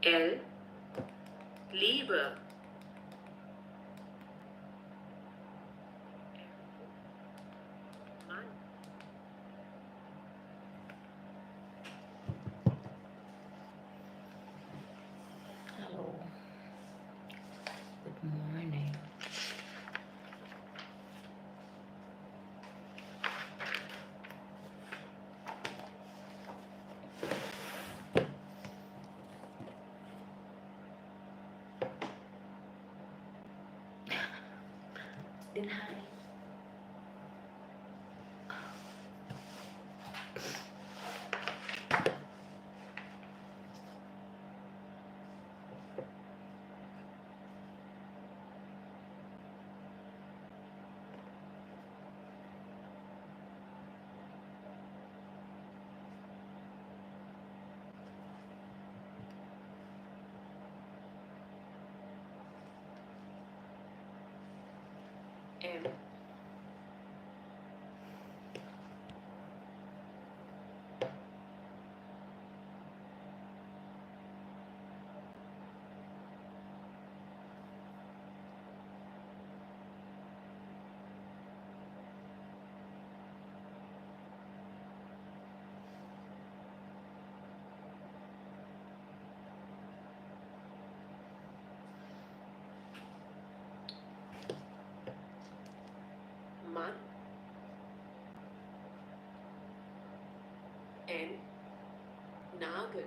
L. Liebe. Mann. Hello. Good morning. Then hi. M. Mann. N. Nagel.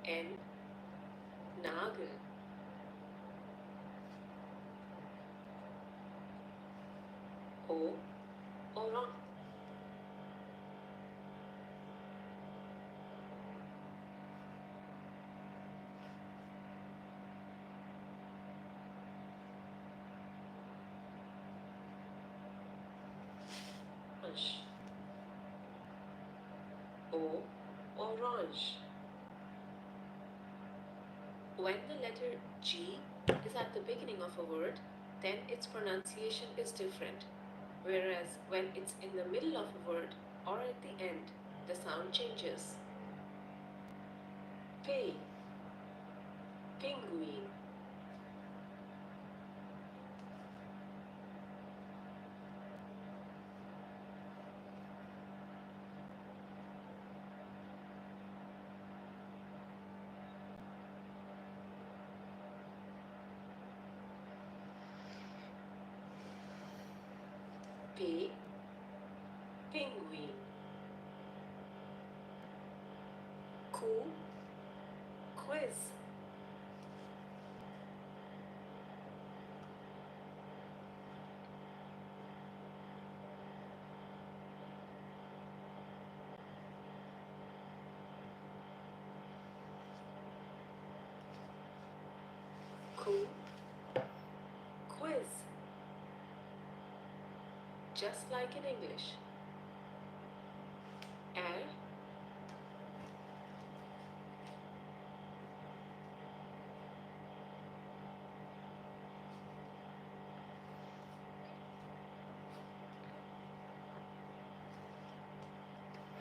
N. Nagel. O. Orange. O. Orange. When the letter G is at the beginning of a word, then its pronunciation is different. Whereas when it's in the middle of a word or at the end, the sound changes. P. Penguin. P. Penguin. Q. Quiz. Q. Quiz. Just like in English. R.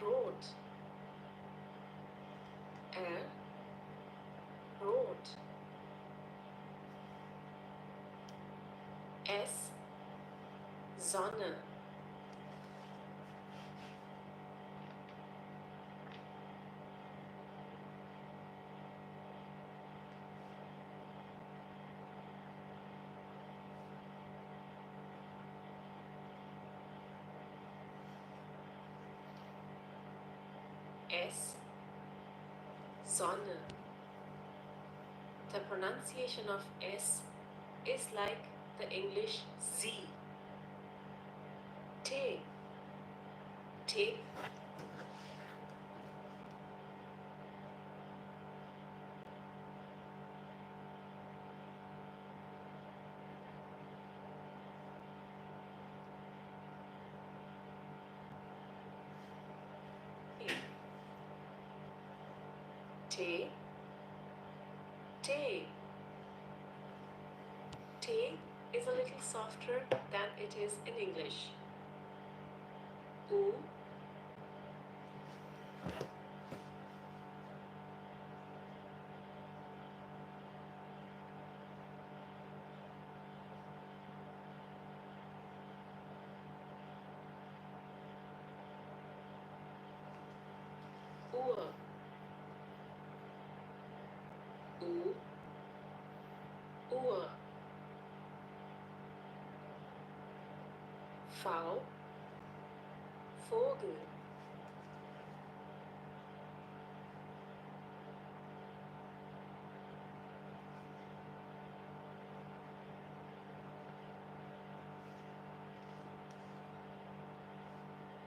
Wrote. R. Wrote. S. Sonne. S. Sonne. The pronunciation of S is like the English Z. T. T. Te, te. Te is a little softer than it is in English. U, ua, u, ua. V, Vogel. V,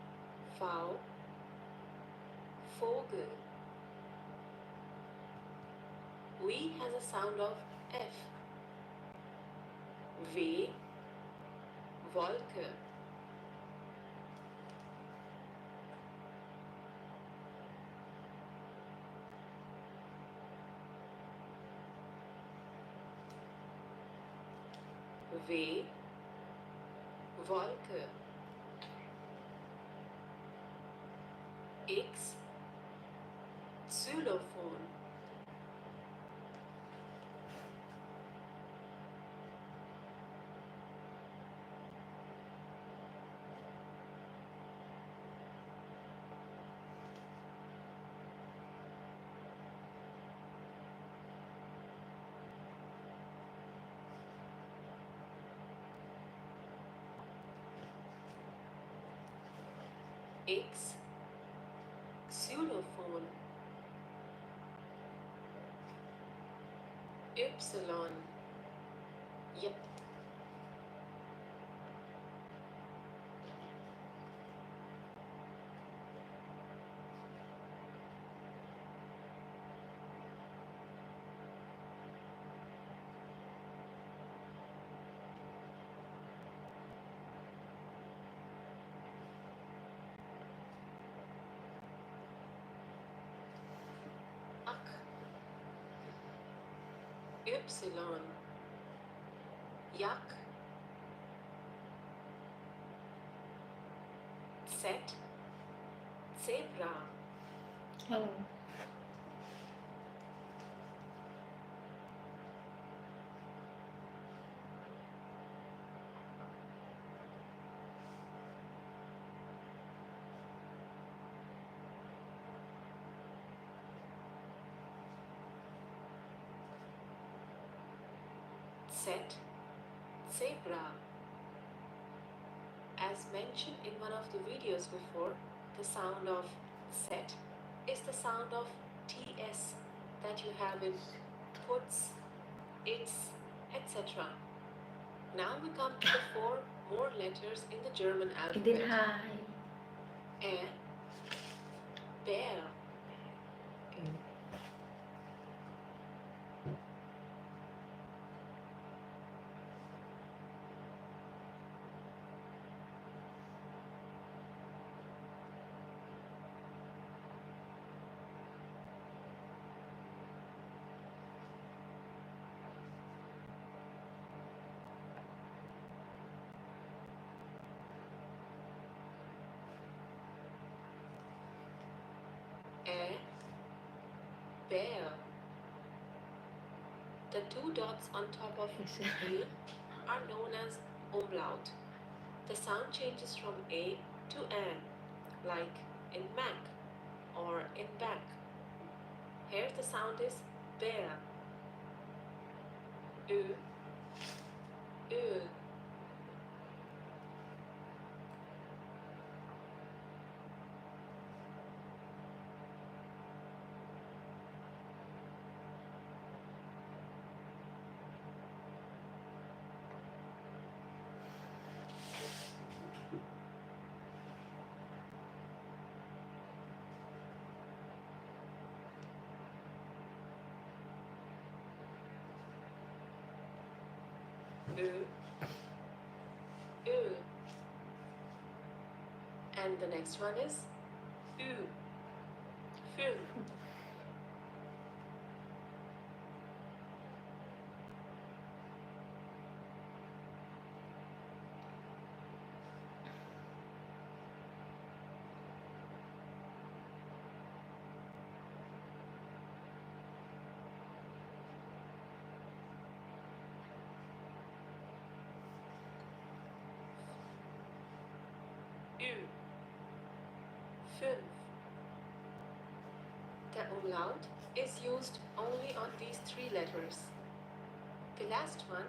Vogel. We has a sound of F. V, Wolke. W, Wolke. X, Xylophon. X, Xylophon. Y, yep. Ak, Y, yak. Z, zebra. Hello. Z, zebra. As mentioned in one of the videos before, the sound of Z is the sound of TS that you have in puts, its, etc. Now we come to the 4 more letters in the German Ich bin alphabet. high. E, bear. E, bear. The 2 dots on top of E are known as umlaut. The sound changes from A to N, like in Mac or in back. Here the sound is bear. Ö, öl. Ö, öl. And the next one is Ü, Film. Ü. 5. The umlaut is used only on these three letters. The last one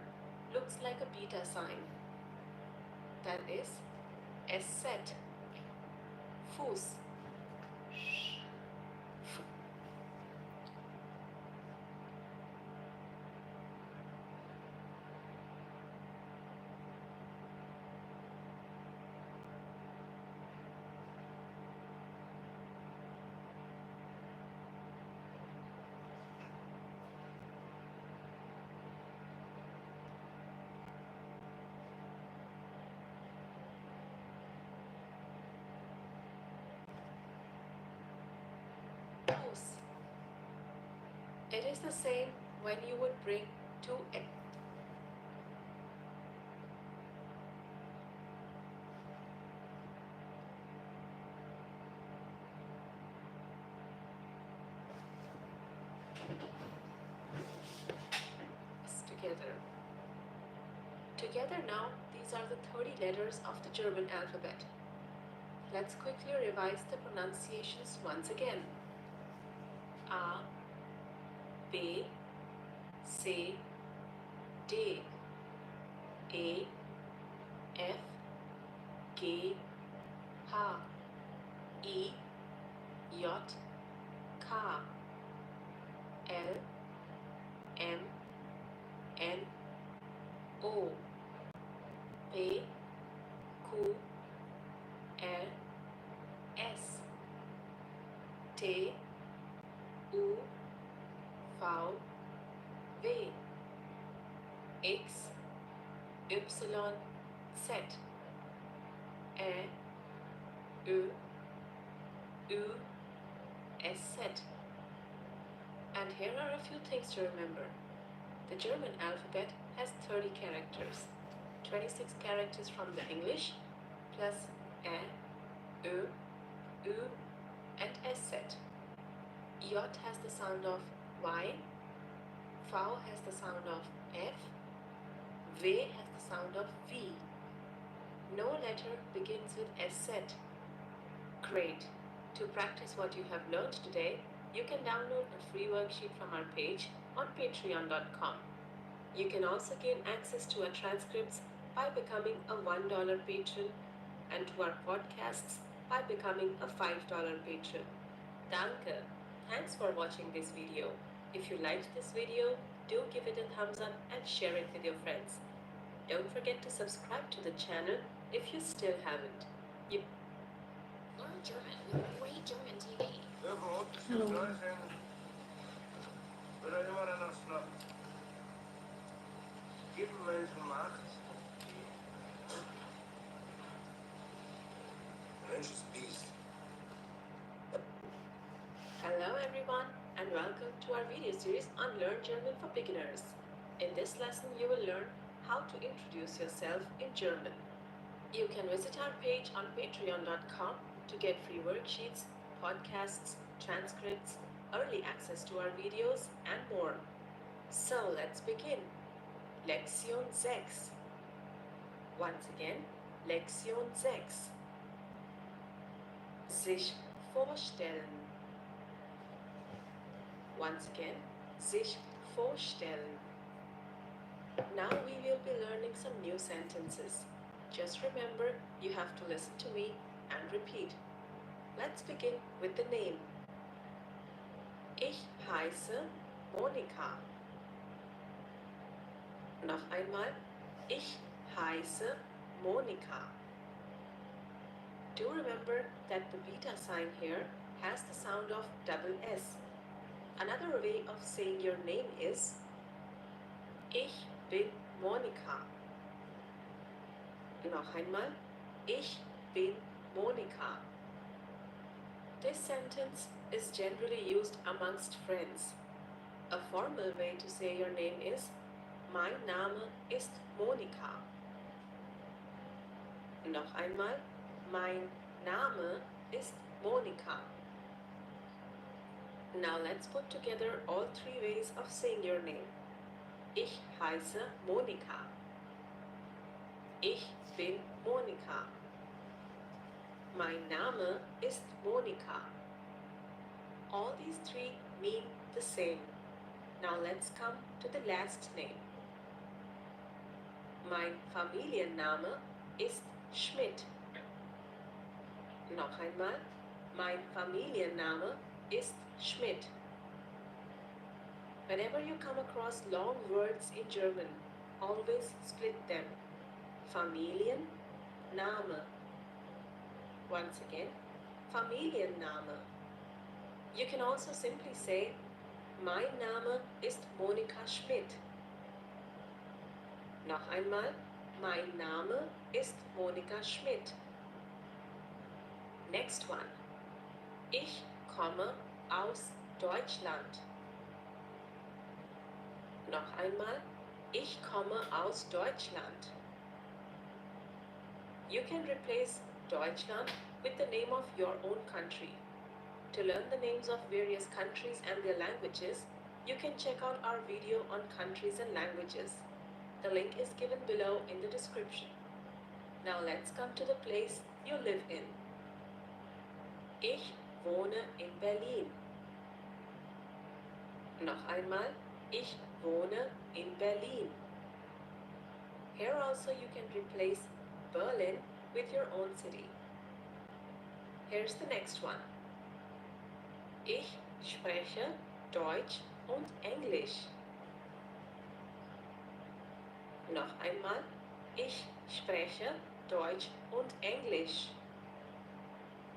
looks like a beta sign. That is SZ. Fuß. Fuß. It is the same when you would bring two together. Together now, these are the 30 letters of the German alphabet. Let's quickly revise the pronunciations once again. A, B, C, D, E, F, G, H, I, J, K, L, M, N, O, P, Q, R, S, T, U, V, W, X, Y, Z, Ö, Ü, SZ. And here are a few things to remember. The German alphabet has 30 characters, 26 characters from the English, plus Ö, Ü, and SZ. J has the sound of Y, V has the sound of F, W has the sound of V. No letter begins with SZ. Great! To practice what you have learned today, you can download a free worksheet from our page on patreon.com. You can also gain access to our transcripts by becoming a $1 patron and to our podcasts by becoming a $5 patron. Danke! Thanks for watching this video. If you liked this video, do give it a thumbs up and share it with your friends. Don't forget to subscribe to the channel if you still haven't. Learn German with free German TV. Hello. Oder immer dann noch Schnapp. Geben welchen Macht. Mensch ist Beast. Hello everyone and welcome to our video series on Learn German for Beginners. In this lesson you will learn how to introduce yourself in German. You can visit our page on patreon.com to get free worksheets, podcasts, transcripts, early access to our videos and more. So let's begin. Lektion 6. Once again, Lektion 6. Sich vorstellen. Once again, sich vorstellen. Now we will be learning some new sentences. Just remember, you have to listen to me and repeat. Let's begin with the name. Ich heiße Monika. Noch einmal. Ich heiße Monika. Do remember that the beta sign here has the sound of double S. Another way of saying your name is Ich bin Monika. Noch einmal. Ich bin Monika. This sentence is generally used amongst friends. A formal way to say your name is Mein Name ist Monika. Noch einmal. Mein Name ist Monika. Now let's put together all three ways of saying your name. Ich heiße Monika. Ich bin Monika. Mein Name ist Monika. All these three mean the same. Now let's come to the last name. Mein Familienname ist Schmidt. Noch einmal. Mein Familienname ist Schmidt. Whenever you come across long words in German, always split them. Familienname. Once again, Familienname. You can also simply say, mein Name ist Monika Schmidt. Noch einmal, mein Name ist Monika Schmidt. Next one. Ich komme aus Deutschland. Noch einmal, ich komme aus Deutschland. You can replace Deutschland with the name of your own country. To learn the names of various countries and their languages, you can check out our video on countries and languages. The link is given below in the description. Now let's come to the place you live in. Ich wohne in Berlin. Noch einmal, ich wohne in Berlin. Here also you can replace Berlin with your own city. Here's the next one. Ich spreche Deutsch und Englisch. Noch einmal, ich spreche Deutsch und Englisch.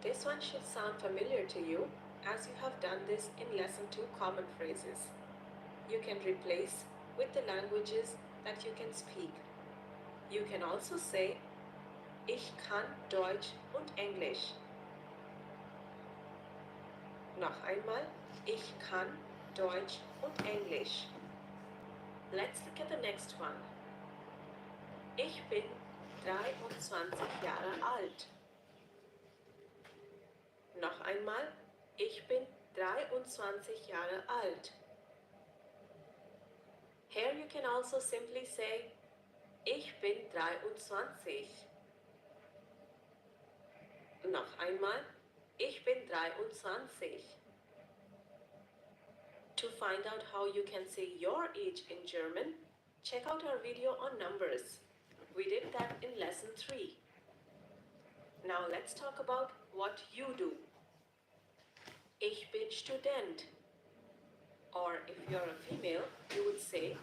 This one should sound familiar to you as you have done this in Lesson 2 Common Phrases. You can replace with the languages that you can speak. You can also say, ich kann Deutsch und Englisch. Noch einmal, ich kann Deutsch und Englisch. Let's look at the next one. Ich bin 23 Jahre alt. Noch einmal, ich bin 23 Jahre alt. Here you can also simply say, ich bin 23. Noch einmal, ich bin 23. To find out how you can say your age in German, check out our video on numbers. We did that in Lesson 3. Now let's talk about what you do. Ich bin Student. Or if you're a female, you would say,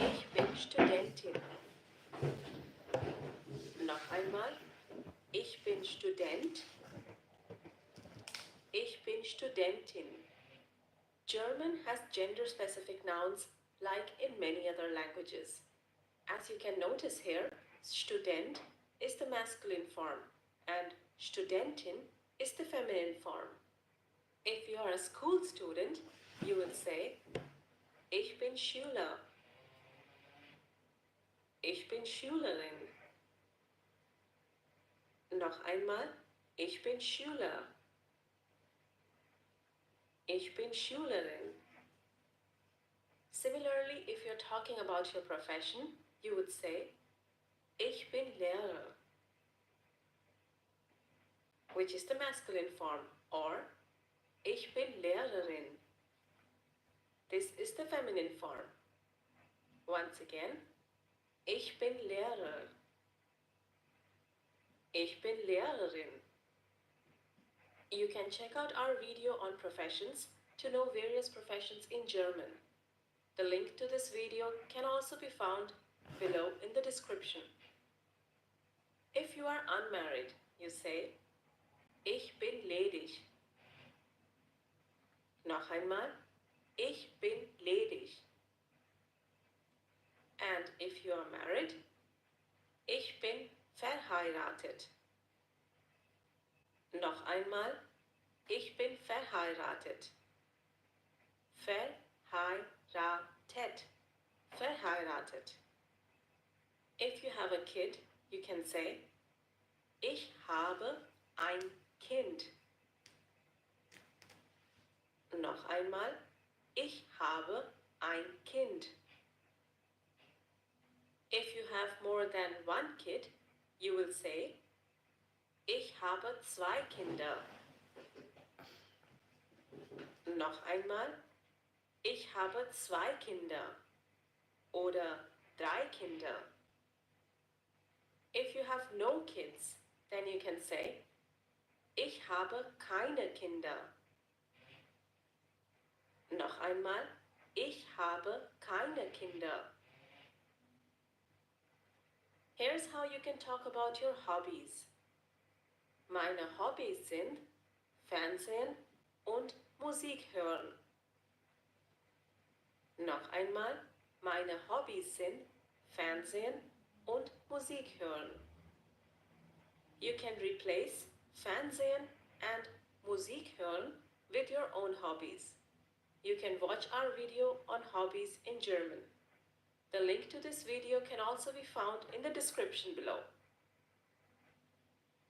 ich bin Studentin. Noch einmal, ich bin Student. Ich bin Studentin. German has gender-specific nouns like in many other languages. As you can notice here, Student is the masculine form and Studentin is the feminine form. If you are a school student, you will say, ich bin Schüler. Ich bin Schülerin. Noch einmal, ich bin Schüler. Ich bin Schülerin. Similarly, if you're talking about your profession, you would say, ich bin Lehrer, which is the masculine form, or ich bin Lehrerin. This is the feminine form. Once again, ich bin Lehrer. Ich bin Lehrerin. You can check out our video on professions to know various professions in German. The link to this video can also be found below in the description. If you are unmarried, you say, ich bin ledig. Noch einmal, ich bin ledig. And if you are married, ich bin verheiratet. Noch einmal, ich bin verheiratet. Verheiratet. Verheiratet. If you have a kid, you can say, ich habe ein Kind. Noch einmal, ich habe ein Kind. If you have more than one kid, you will say, Ich habe 2 Kinder. Noch einmal. Ich habe 2 Kinder. Oder 3 Kinder. If you have no kids, then you can say, ich habe keine Kinder. Noch einmal, ich habe keine Kinder. Here's how you can talk about your hobbies. Meine Hobbys sind Fernsehen und Musik hören. Noch einmal, meine Hobbys sind Fernsehen und Musik hören. You can replace Fernsehen and Musik hören with your own hobbies. You can watch our video on hobbies in German. The link to this video can also be found in the description below.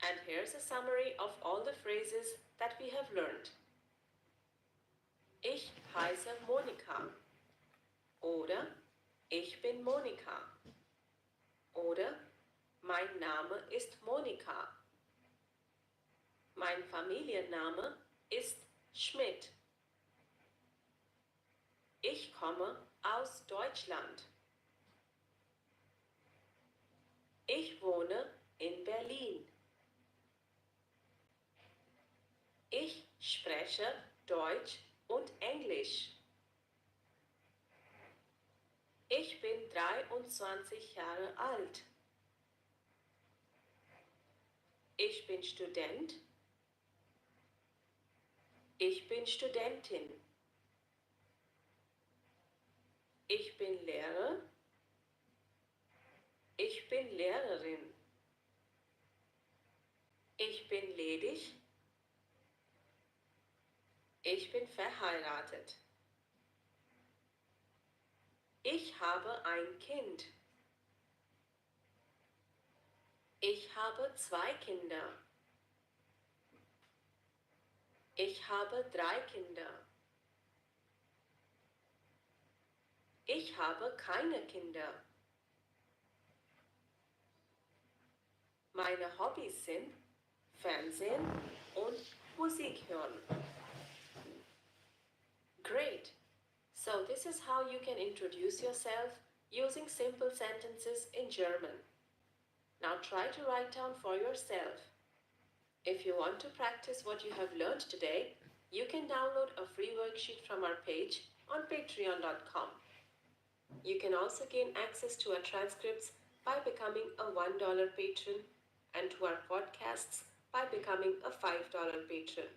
And here's a summary of all the phrases that we have learned. Ich heiße Monika. Oder ich bin Monika. Oder mein Name ist Monika. Mein Familienname ist Schmidt. Ich komme aus Deutschland. Ich wohne in Berlin. Ich spreche Deutsch und Englisch. Ich bin 23 Jahre alt. Ich bin Student. Ich bin Studentin. Ich bin Lehrer. Ich bin Lehrerin. Ich bin ledig. Ich bin verheiratet. Ich habe ein Kind. Ich habe 2 Kinder. Ich habe 3 Kinder. Ich habe keine Kinder. Meine Hobbys sind Fernsehen und Musik hören. Great! So this is how you can introduce yourself using simple sentences in German. Now try to write down for yourself. If you want to practice what you have learned today, you can download a free worksheet from our page on patreon.com. You can also gain access to our transcripts by becoming a $1 patron and to our podcasts by becoming a $5 patron.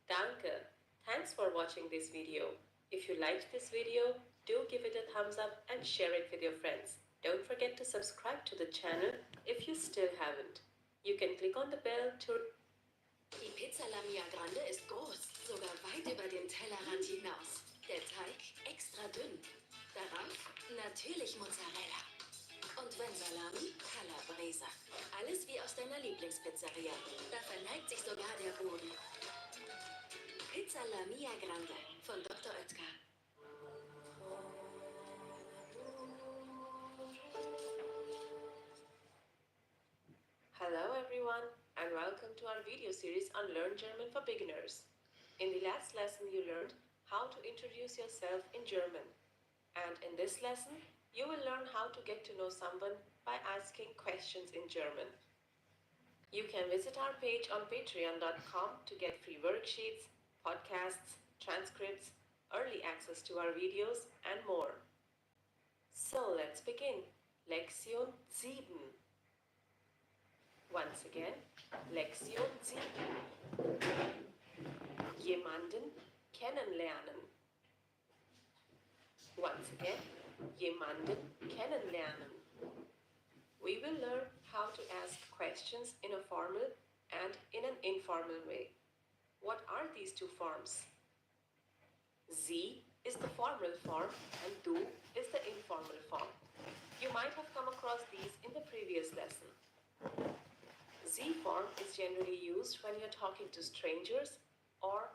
Danke! Thanks for watching this video. If you liked this video, do give it a thumbs up and share it with your friends. Don't forget to subscribe to the channel if you still haven't. You can click on the bell to... Die Pizza La Mia Grande ist groß, sogar weit über den Tellerrand hinaus. Der Teig extra dünn. Darauf natürlich Mozzarella. Und wenn Salami, Calabresa. Alles wie aus deiner Lieblingspizzeria. Da verneigt sich sogar der Boden. Pizza La Mia Grande von Dr. Oetker. Hello everyone and welcome to our video series on Learn German for Beginners. In the last lesson you learned how to introduce yourself in German. And in this lesson you will learn how to get to know someone by asking questions in German. You can visit our page on patreon.com to get free worksheets, podcasts, transcripts, early access to our videos and more. So let's begin. Lektion 7. Once again, Lektion 7. Jemanden kennenlernen. Once again, jemanden kennenlernen. We will learn how to ask questions in a formal and in an informal way. What are these two forms? Sie is the formal form and du is the informal form. You might have come across these in the previous lesson. Sie form is generally used when you're talking to strangers or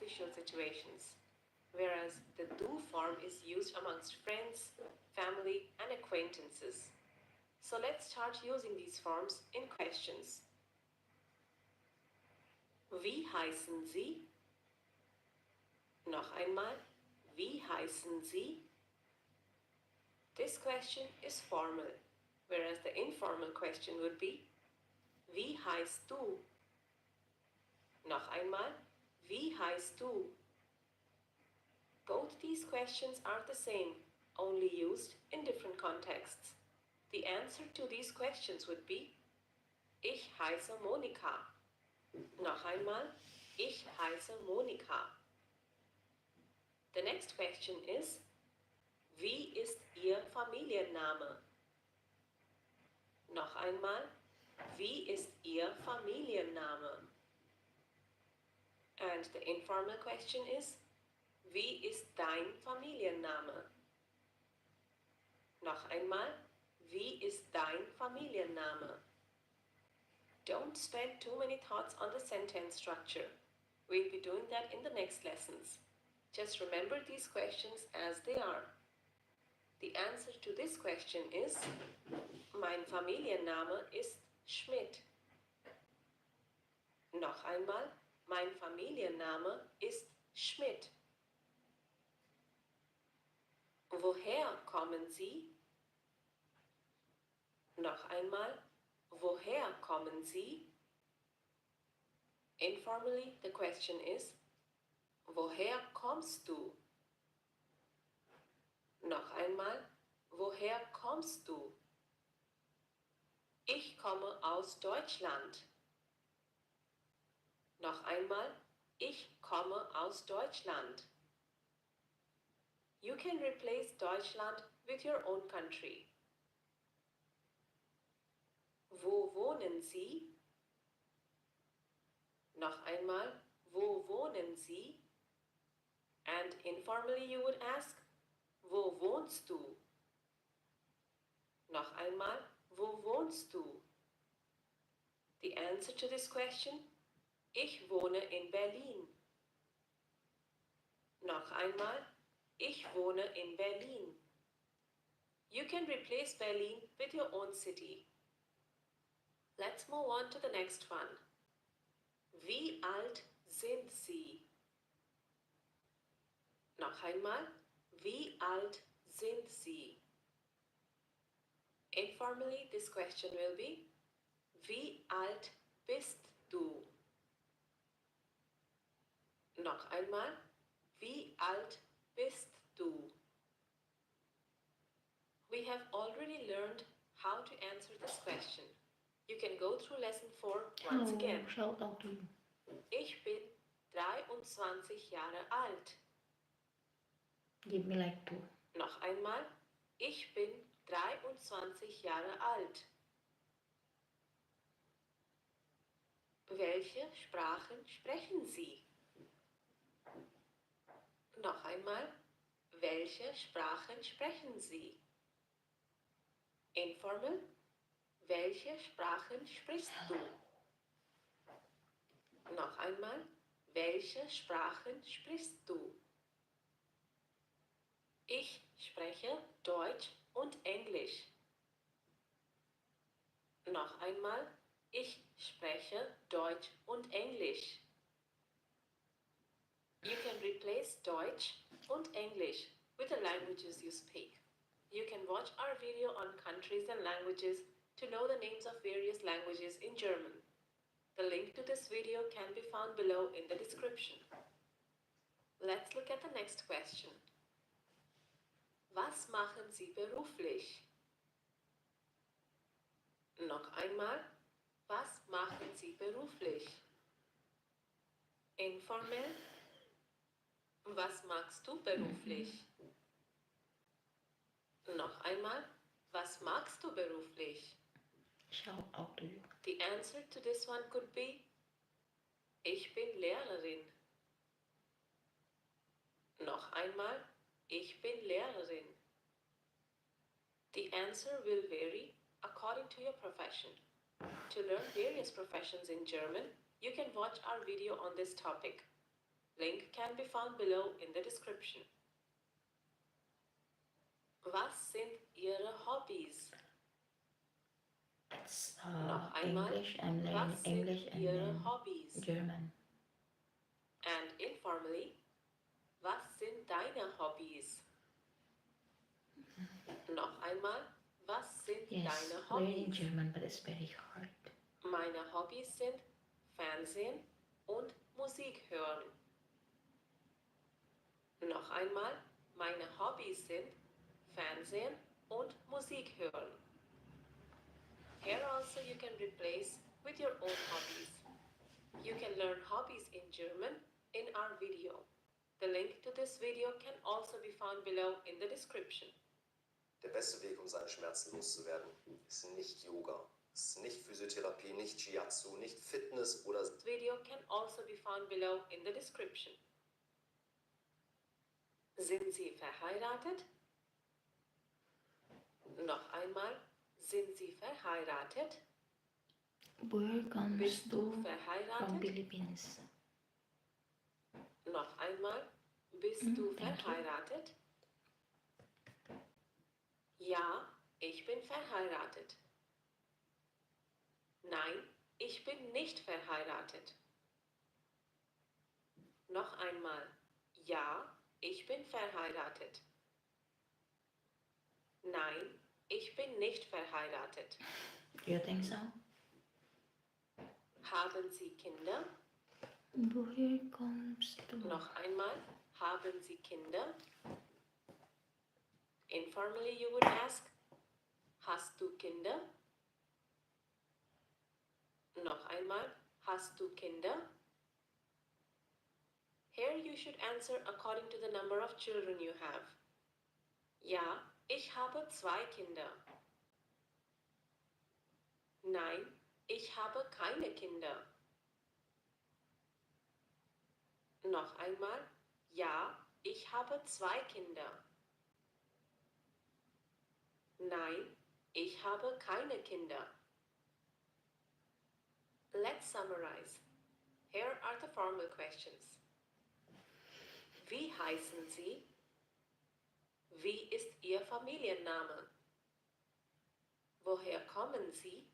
official situations, whereas the du form is used amongst friends, family, and acquaintances. So let's start using these forms in questions. Wie heißen Sie? Noch einmal, wie heißen Sie? This question is formal, whereas the informal question would be, wie heißt du? Noch einmal, wie heißt du? Both these questions are the same, only used in different contexts. The answer to these questions would be, ich heiße Monika. Noch einmal, ich heiße Monika. The next question is, wie ist Ihr Familienname? Noch einmal, wie ist Ihr Familienname? And the informal question is, wie ist dein Familienname? Noch einmal, wie ist dein Familienname? Don't spend too many thoughts on the sentence structure. We'll be doing that in the next lessons. Just remember these questions as they are. The answer to this question is, mein Familienname ist Schmidt. Noch einmal, mein Familienname ist Schmidt. Woher kommen Sie? Noch einmal, woher kommen Sie? Informally, the question is, woher kommst du? Noch einmal, woher kommst du? Ich komme aus Deutschland. Noch einmal, ich komme aus Deutschland. You can replace Deutschland with your own country. Wo wohnen Sie? Noch einmal, wo wohnen Sie? And informally you would ask, wo wohnst du? Noch einmal, wo wohnst du? The answer to this question, ich wohne in Berlin. Noch einmal, ich wohne in Berlin. You can replace Berlin with your own city. Let's move on to the next one. Wie alt sind Sie? Noch einmal, wie alt sind Sie? Informally, this question will be, wie alt bist du? Noch einmal, wie alt bist du? We have already learned how to answer this question. You can go through lesson 4 once again. Shout out to you. Ich bin 23 Jahre alt. Give me like 2. Noch einmal, ich bin 23 Jahre alt. Welche Sprachen sprechen Sie? Noch einmal, welche Sprachen sprechen Sie? Informal, welche Sprachen sprichst du? Noch einmal, welche Sprachen sprichst du? Ich spreche Deutsch und Englisch. Noch einmal, ich spreche Deutsch und Englisch. You can replace Deutsch und English with the languages you speak. You can watch our video on countries and languages to know the names of various languages in German. The link to this video can be found below in the description. Let's look at the next question. Was machen Sie beruflich? Noch einmal, was machen Sie beruflich? Informell, was magst du beruflich? Noch einmal, was magst du beruflich? Shout out to you. The answer to this one could be, ich bin Lehrerin. Noch einmal, ich bin Lehrerin. The answer will vary according to your profession. To learn various professions in German, you can watch our video on this topic. Link can be found below in the description. Was sind Ihre Hobbys? It's Noch einmal. English. I'm learning Was sind English and Ihre then Hobbys? German. And informally, was sind deine Hobbys? Noch einmal, was sind Yes, deine learning Hobbys? German, but it's very hard. Meine Hobbys sind Fernsehen und Musik hören. Noch einmal, meine Hobbys sind Fernsehen und Musik hören. Here also you can replace with your own hobbies. You can learn hobbies in German in our video. The link to this video can also be found below in the description. Der beste Weg, um seine Schmerzen loszuwerden, ist nicht Yoga, ist nicht Physiotherapie, nicht Shiatsu, nicht Fitness oder... This video can also be found below in the description. Sind Sie verheiratet? Noch einmal, sind Sie verheiratet? Where comes Bist du to from verheiratet? Philippines? Noch einmal, bist du Thank you. verheiratet? Ja, ich bin verheiratet. Nein, ich bin nicht verheiratet. Noch einmal, ja, ich bin verheiratet. Nein, ich bin nicht verheiratet. You think so? Haben Sie Kinder? Where comes to Noch einmal, haben Sie Kinder? Informally you would ask, hast du Kinder? Noch einmal, hast du Kinder? Here you should answer according to the number of children you have. Ja, ich habe 2 Kinder. Nein, ich habe keine Kinder. Noch einmal, ja, ich habe 2 Kinder. Nein, ich habe keine Kinder. Let's summarize. Here are the formal questions. Wie heißen Sie? Wie ist Ihr Familienname? Woher kommen Sie?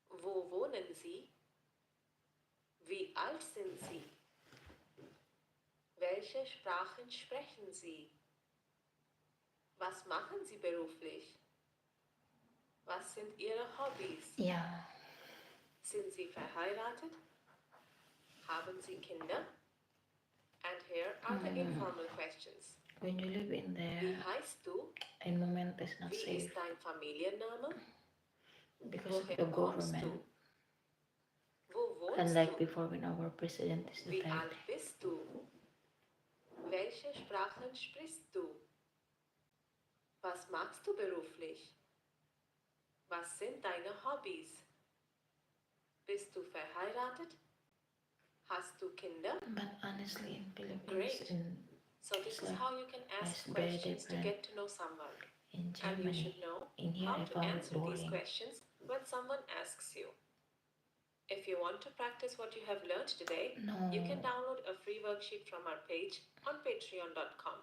Wo wohnen Sie? Wie alt sind Sie? Welche Sprachen sprechen Sie? Was machen Sie beruflich? Was sind Ihre Hobbys? Yeah. Sind Sie verheiratet? Haben Sie Kinder? And here are the informal questions. When you live in Wie there, heißt du? in moment is not Wie safe ist dein Familienname? because of Woher the kommst government. du? Wo wohnst Unlike du? before when our president is the Wie type. alt bist du? Welche Sprachen sprichst du? Was machst du beruflich? Was sind deine Hobbys? Bist du verheiratet? Hast du Kinder? But honestly, in Philippines, Great. in, So this is how you can ask it's very questions to different. get to know someone. in And you should Germany, know in here how I to found it answer these boring. questions when someone asks you. If you want to practice what you have learned today, No, you can download a free worksheet from our page on patreon.com.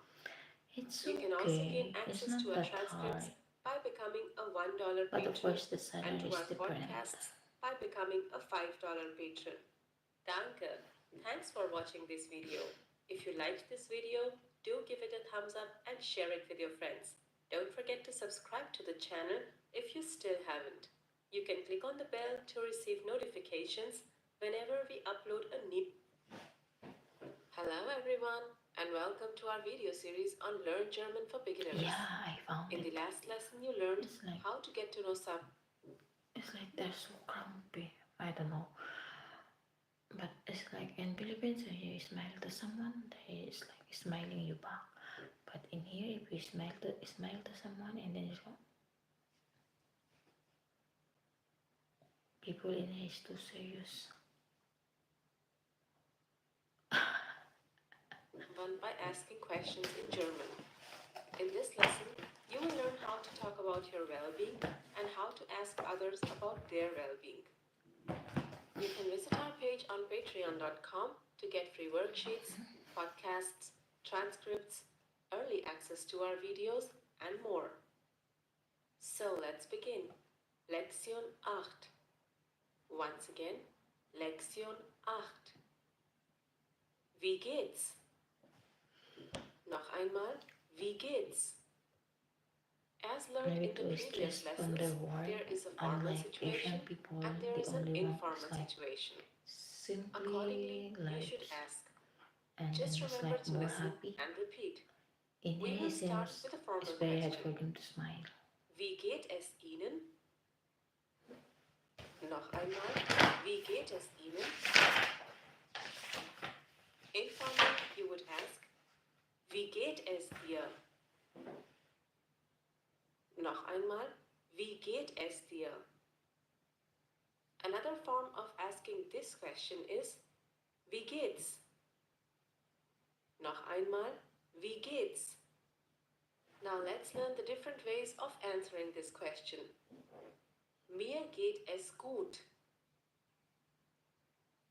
it's You can also okay. gain It's access not to our that transcripts hard. by becoming a $1 But of patron course, the and salary to is our different. podcasts by becoming a $5 patron. Danke. Thanks for watching this video. If you liked this video, do give it a thumbs up and share it with your friends. Don't forget to subscribe to the channel if you still haven't. You can click on the bell to receive notifications whenever we upload a new... Hello everyone and welcome to our video series on Learn German for Beginners. Yeah, I found In it. the last lesson you learned It's like how to get to know some... it's like they're so grumpy. I don't know. But it's like in Philippines, if you smile to someone, they is like smiling you back. But in here, if you smile to someone, and then you go, people in here is too serious. One by asking questions in German. In this lesson, you will learn how to talk about your well-being and how to ask others about their well-being. You can visit our page on patreon.com to get free worksheets, podcasts, transcripts, early access to our videos, and more. So let's begin. Lektion 8. Once again, Lektion 8. Wie geht's? Noch einmal, wie geht's? As learned Maybe in the to previous stress from their lessons, work, there is a formal unlike Asian situation people, and there they is an only want informal is like situation. simply Accordingly, you should lives, ask. and then Just it's remember like to more listen happy. and repeat. In We here will it start seems with a formal it's very hard question. for them to smile. Wie geht es Ihnen? Noch einmal, wie geht es Ihnen? Informal, you would ask, wie geht es dir? Noch einmal, wie geht es dir? Another form of asking this question is, wie geht's? Noch einmal, wie geht's? Now let's learn the different ways of answering this question. Mir geht es gut.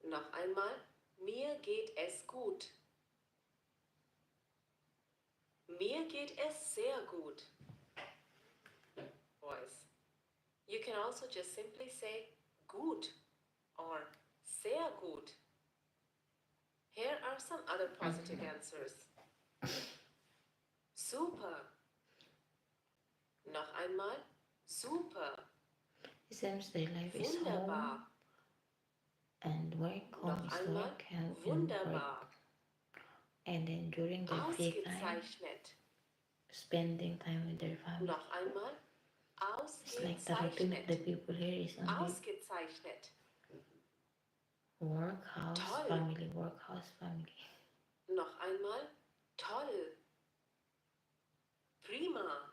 Noch einmal, mir geht es gut. Mir geht es sehr gut. Boys. You can also just simply say gut or sehr gut. Here are some other positive answers. Super. Noch einmal, super. It seems their life is home, Wunderbar. and work, home Noch is einmal, work, and wunderbar. work. And then during their free time, Ausgezeichnet. spending time with their family. Noch einmal, It's like the routine of the ausgezeichnet. people here is only Ausgezeichnet. work, house, Toll. family, work, house, family. Noch einmal, toll. Prima.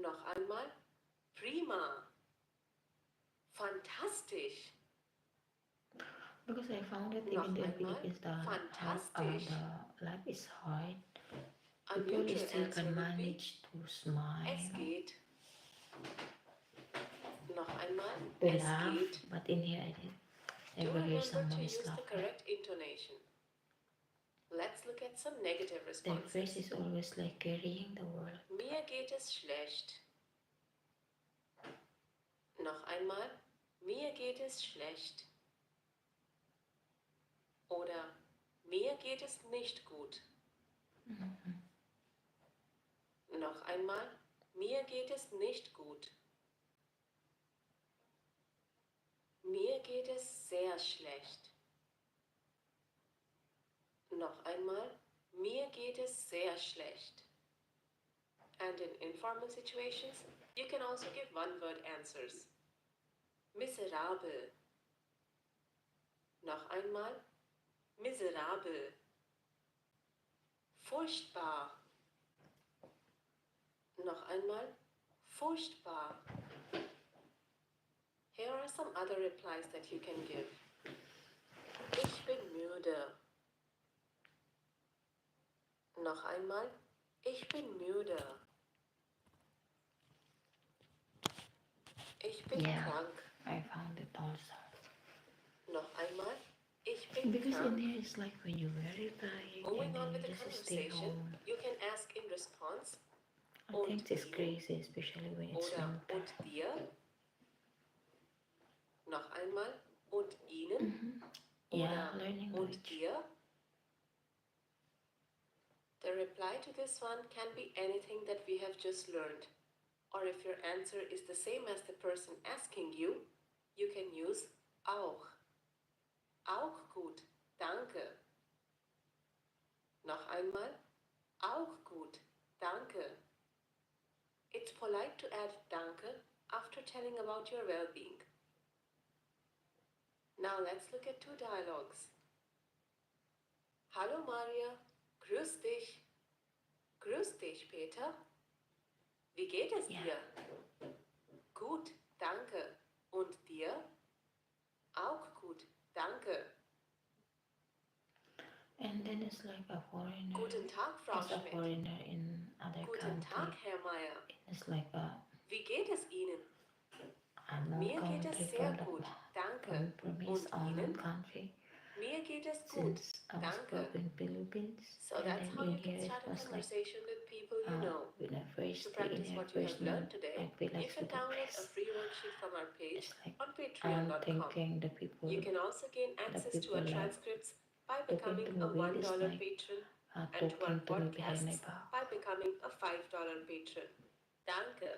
Noch einmal, prima. Fantastisch. Because I found that Noch even though in einmal, Philippines fantastisch. the life is hard, A people neutral still answer can would be, manage to smile, es geht. Noch einmal, to es laugh. geht. But in here I did Do never hear remember to someone is use the laughing. correct intonation. Let's look at some negative Their face responses. is always like carrying the world. Mir geht es schlecht. Noch einmal, mir geht es schlecht. Oder mir geht es nicht gut. Noch einmal, mir geht es nicht gut. Mir geht es sehr schlecht. Noch einmal, mir geht es sehr schlecht. And in informal situations, you can also give one-word answers. Miserabel. Noch einmal, miserabel. Furchtbar. Noch einmal, furchtbar. Here are some other replies that you can give. Ich bin müde. Noch einmal, ich bin müde. Ich bin krank. I found it also. Noch einmal, ich bin Because in krank. here it's like when you're very tired Moving and on then with you the just stay conversation, home. you can ask in response, I think it's crazy, especially when it's oder winter. und dir. Noch einmal, und ihnen. Yeah, Oder learning und language. dir. The reply to this one can be anything that we have just learned. Or if your answer is the same as the person asking you, you can use auch. Auch gut, danke. Noch einmal, auch gut, danke. It's polite to add danke after telling about your well-being. Now let's look at two dialogues. Hallo Maria, grüß dich. Grüß dich, Peter. Wie geht es dir? Gut, danke. Und dir? Auch gut, danke. And then it's like a foreigner. Guten Tag, Frau As a Schmidt. foreigner in other Guten Tag, country, Herr Meier. it's like a Wie geht es Ihnen? unknown Mir geht country es sehr from gut, danke. from his Und own Ihnen? country. Mir geht es gut. since I was Danke. born in Philippines, So and that's then how in you can here it start a was like conversation with people you know. when I To first in practice here what you have first learned month, I today, feel you like so can download a depressed. free worksheet from our page It's like on I'm patreon.com. thinking You can also gain access to our like transcripts by talking becoming to me a weird is $1 like patron and to our talking to me behind my podcasts back. by becoming a $5 patron. Danke.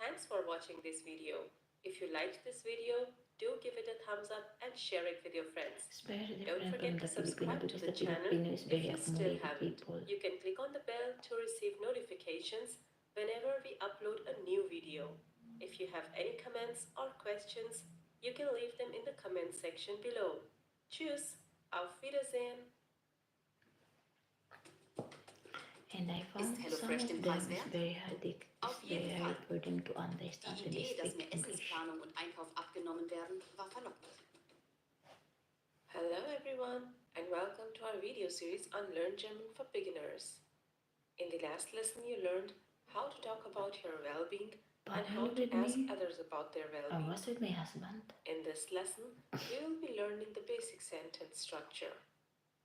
Thanks for watching this video. If you liked this video, do give it a thumbs up and share it with your friends. It's very Don't different from forget to the Filipino subscribe to because the the channel Filipino is if very you still accommodated haven't. people. You can click on the bell to receive notifications whenever we upload a new video. If you have any comments or questions, you can leave them in the comment section below. Tschüss, auf Wiedersehen. And I found Ist some HelloFresh of den them Preis is wert? very hard. It's Auf very jeden hard Fall. for them to Die understand when they Idee, dass mir speak English. Essensplanung und Einkauf abgenommen werden, war verlockend. Hello everyone and welcome to our video series on Learn German for Beginners. In the last lesson you learned how to talk about your well-being and But how only to with ask me, others about their I well-being. was with my husband. In this lesson, we will be learning the basic sentence structure.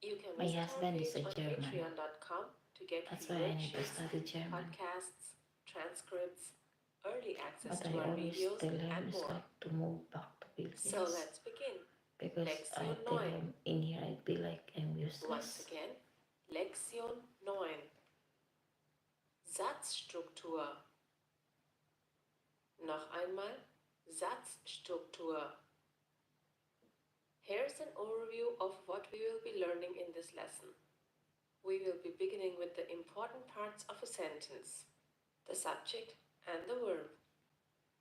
You can My visit our husband is page a on German. patreon.com to get That's free why I need to worksheets, study German. podcasts, transcripts, early access But to I our always videos, tell him and it's more. like to move back to So Philippines. let's begin. Because I Lektion tell 9. him in here I'd be like I'm Once useless. again, Lektion 9. Satzstruktur. Noch einmal, Satzstruktur. Here's an overview of what we will be learning in this lesson. We will be beginning with the important parts of a sentence, the subject and the verb.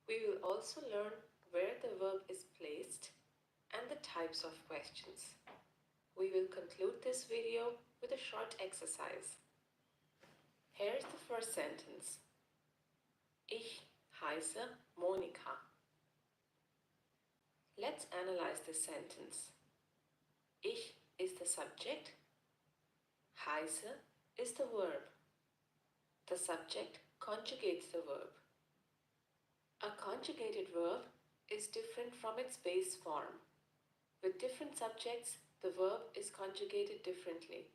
We will also learn where the verb is placed and the types of questions. We will conclude this video with a short exercise. Here's the first sentence. Ich heiße Monika. Let's analyze this sentence. Ich is the subject. Heiße is the verb. The subject conjugates the verb. A conjugated verb is different from its base form. With different subjects, the verb is conjugated differently.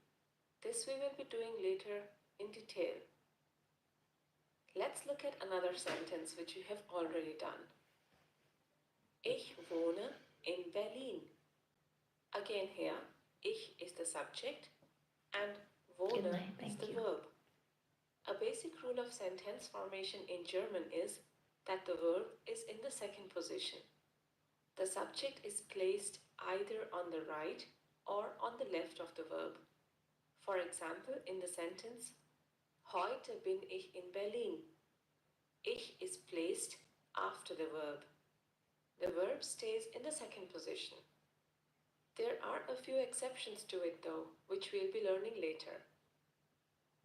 This we will be doing later in detail. Let's look at another sentence which we have already done. Ich wohne in Berlin. Again here, ich is the subject and wohne Good night, is thank the you. verb. A basic rule of sentence formation in German is that the verb is in the second position. The subject is placed either on the right or on the left of the verb. For example, in the sentence, Heute bin ich in Berlin. Ich is placed after the verb. The verb stays in the second position. There are a few exceptions to it though, which we'll be learning later.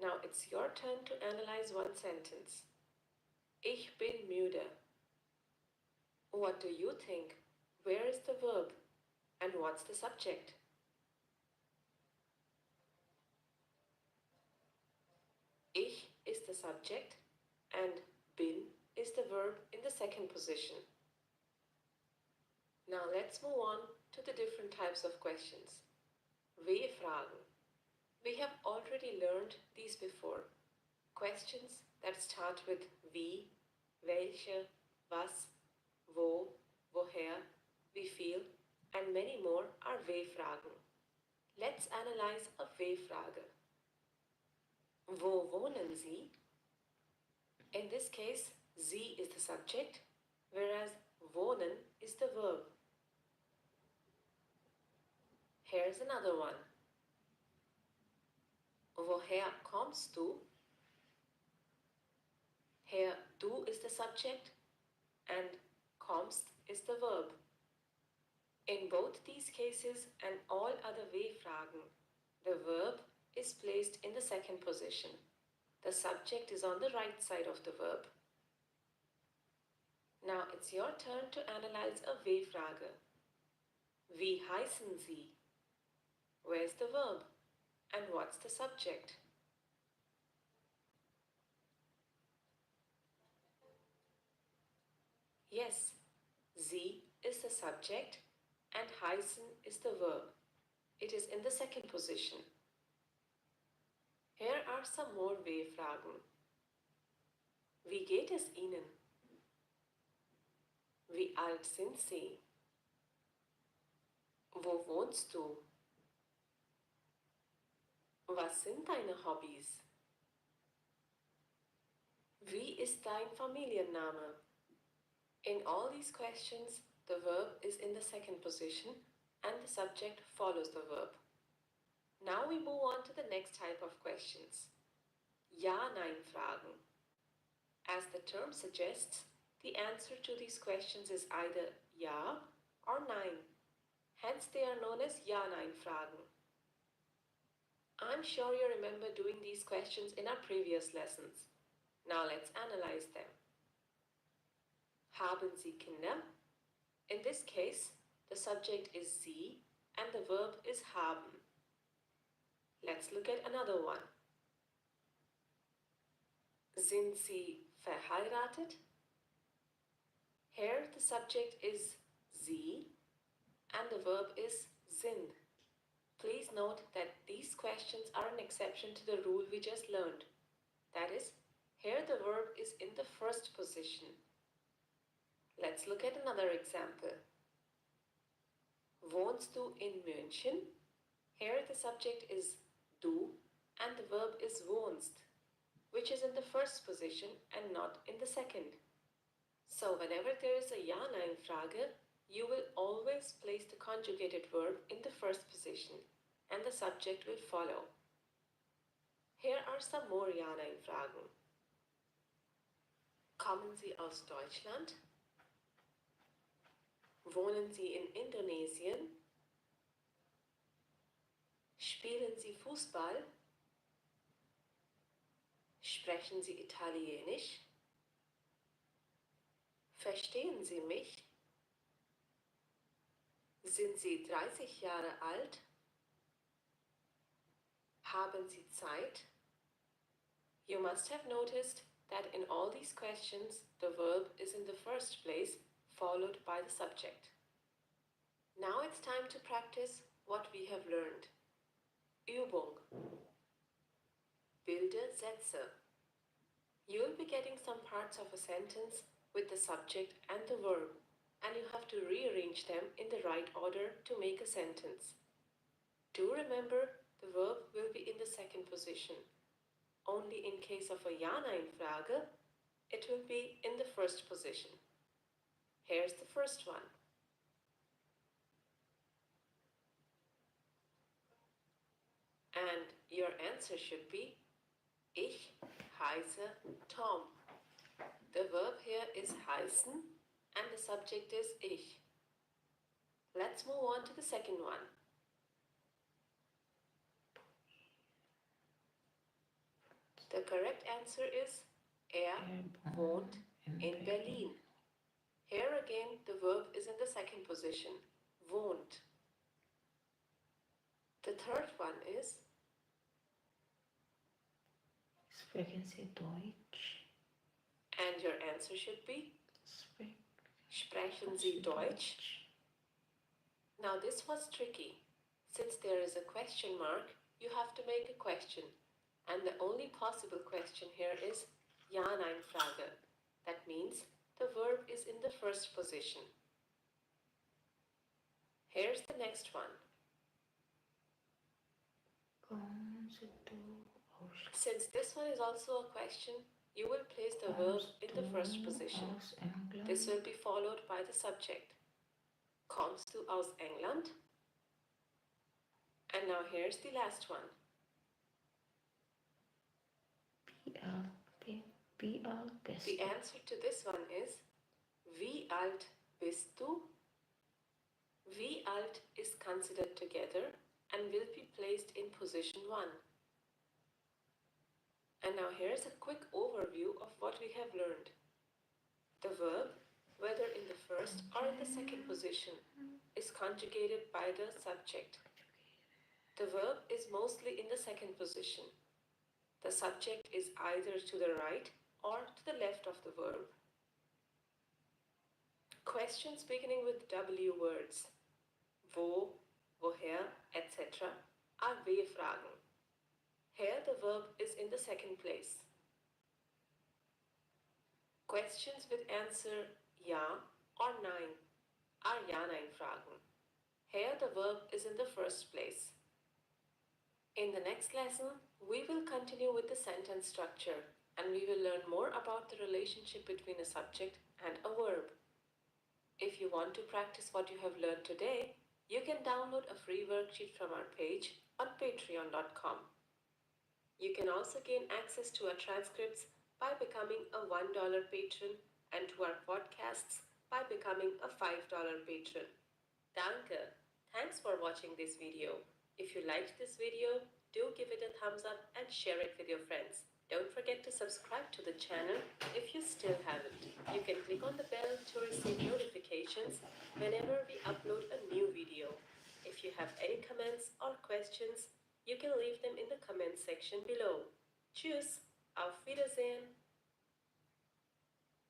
Now it's your turn to analyze one sentence. Ich bin müde. What do you think? Where is the verb? And what's the subject? Ich is the subject and bin is the verb in the second position. Now let's move on to the different types of questions. W-Fragen. We have already learned these before. Questions that start with wie, welche, was, wo, woher, wie viel, and many more are W-Fragen. Let's analyze a W-Frage. Wo wohnen Sie? In this case, Sie is the subject, whereas wohnen is the verb. Here's another one. Woher kommst du? Here, du is the subject and kommst is the verb. In both these cases and all other W-Fragen, the verb is placed in the second position. The subject is on the right side of the verb. Now it's your turn to analyze a W-Frage. Wie heißen Sie? Where's the verb? And what's the subject? Yes, Sie is the subject and heißen is the verb. it is in the second position. Here are some more W-Fragen. Wie geht es Ihnen? Wie alt sind Sie? Wo wohnst du? Was sind deine Hobbys? Wie ist dein Familienname? In all these questions, the verb is in the second position and the subject follows the verb. Now we move on to the next type of questions. Ja-Nein-Fragen. As the term suggests, the answer to these questions is either Ja or Nein. Hence they are known as Ja-Nein-Fragen. I'm sure you remember doing these questions in our previous lessons. Now let's analyze them. Haben Sie Kinder? In this case, the subject is Sie and the verb is haben. Let's look at another one. Sind Sie verheiratet? Here the subject is Sie and the verb is sind. Please note that these questions are an exception to the rule we just learned. That is, here the verb is in the first position. Let's look at another example. Wohnst du in München? Here the subject is du and the verb is wohnst, which is in the first position and not in the second. So whenever there is a Ja-Nein-Frage, you will always place the conjugated verb in the first position and the subject will follow. Here are some more Ja-Nein-Fragen. Kommen Sie aus Deutschland? Wohnen Sie in Indonesien? Spielen Sie Fußball? Sprechen Sie Italienisch? Verstehen Sie mich? Sind Sie 30 Jahre alt? Haben Sie Zeit? You must have noticed that in all these questions, the verb is in the first place, followed by the subject. Now it's time to practice what we have learned. Übung. Bilde Sätze. You'll be getting some parts of a sentence with the subject and the verb, and you have to rearrange them in the right order to make a sentence. Do remember, the verb will be in the second position. Only in case of a Ja-Nein-Frage, it will be in the first position. Here's the first one. And your answer should be Ich heiße Tom. The verb here is heißen and the subject is ich. Let's move on to the second one. The correct answer is Er wohnt in Berlin. Here again, the verb is in the second position, wohnt. The third one is Sprechen Sie Deutsch? and your answer should be Sprechen Sie Deutsch? Now this was tricky. Since there is a question mark, you have to make a question. And the only possible question here is Ja-Nein-Frage. That means the verb is in the first position. Here's the next one. Since this one is also a question, you will place the verb in the first position. This will be followed by the subject. Kommst du aus England? And now here's the last one. Wie alt bist The du? answer to this one is Wie alt bist du? Wie alt is considered together and will be placed in position 1. And now here's a quick overview of what we have learned. The verb, whether in the first or in the second position, is conjugated by the subject. The verb is mostly in the second position. The subject is either to the right or to the left of the verb. Questions beginning with W words. Wo, woher, etc. are W-Fragen. Here the verb is in the second place. Questions with answer ja or nein are Ja-Nein-Fragen. Here the verb is in the first place. In the next lesson, we will continue with the sentence structure and we will learn more about the relationship between a subject and a verb. If you want to practice what you have learned today, you can download a free worksheet from our page on patreon.com. You can also gain access to our transcripts by becoming a $1 patron and to our podcasts by becoming a $5 patron. Danke! Thanks for watching this video. If you liked this video, do give it a thumbs up and share it with your friends. Don't forget to subscribe to the channel if you still haven't. You can click on the bell to receive notifications whenever we upload a new video. If you have any comments or questions, you can leave them in the comment section below. Tschüss, auf Wiedersehen!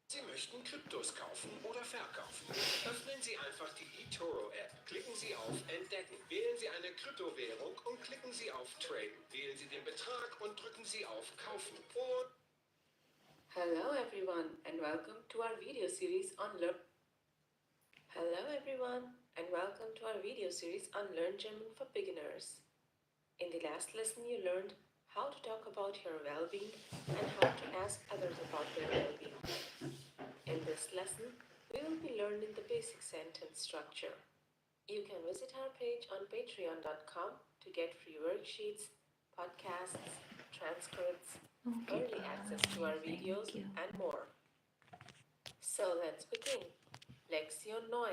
Sie möchten Kryptos kaufen oder verkaufen. Öffnen Sie einfach die eToro-App. Klicken Sie auf Entdecken. Wählen Sie eine Kryptowährung und klicken Sie auf Traden. Wählen Sie den Betrag und drücken Sie auf Kaufen. Und Hello everyone and welcome to our video series on Learn German for Beginners. In the last lesson you learned how to talk about your well-being and how to ask others about their well-being. In this lesson, we will be learning the basic sentence structure. You can visit our page on patreon.com to get free worksheets, podcasts, transcripts, Okay, early access to our thank videos, you. and more. So let's begin. Lektion 9.